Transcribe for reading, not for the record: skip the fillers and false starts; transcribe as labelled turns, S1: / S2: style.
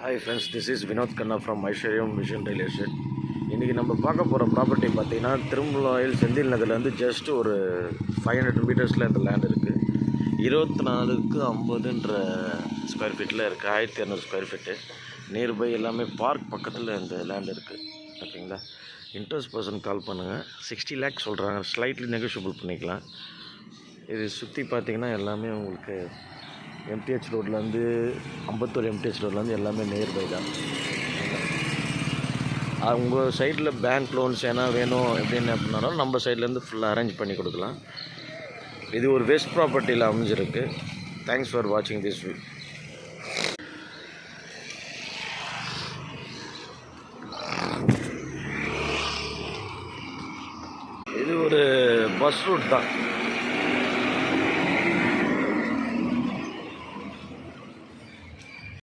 S1: Hi friends, this is Vinod Kanna from Aishwaryam vision real estate. இன்றைக்கி நம்ம பார்க்க போகிற ப்ராப்பர்ட்டி பார்த்திங்கன்னா திருமலாயில் செந்தில் நகர்லேருந்து ஜஸ்ட் ஒரு 500 மீட்டர்ஸில் இந்த லேண்ட் இருக்குது. 24/50 ஸ்கொயர் ஃபீட்டில் இருக்குது. 1200 ஸ்கொயர் ஃபீட்டு. நியர்பை எல்லாமே பார்க் பக்கத்தில் இந்த லேண்ட் இருக்குது. ஓகேங்களா? இன்ட்ரெஸ்ட் பர்சன் கால் பண்ணுங்கள். 60 லேக்ஸ் சொல்கிறாங்க, ஸ்லைட்லி நெகோஷியபிள் பண்ணிக்கலாம். இது சுற்றி பார்த்திங்கன்னா எல்லாமே உங்களுக்கு எம்டிஹெச் ரோட்லேருந்து அம்பத்தூர் எம்டிஹெச் ரோட்லேருந்து எல்லாமே நியர்பை தான். உங்கள் சைடில் பேங்க் லோன்ஸ் ஏன்னா வேணும் அப்படின்னாலும் நம்ம சைட்லேருந்து ஃபுல்லாக அரேஞ்ச் பண்ணி கொடுக்கலாம். இது ஒரு வெஸ்ட் ப்ராப்பர்ட்டியில் அமைஞ்சிருக்கு. தேங்க்ஸ் ஃபார் வாட்சிங் திஸ் வியூ. இது ஒரு பஸ் ரூட் தான்.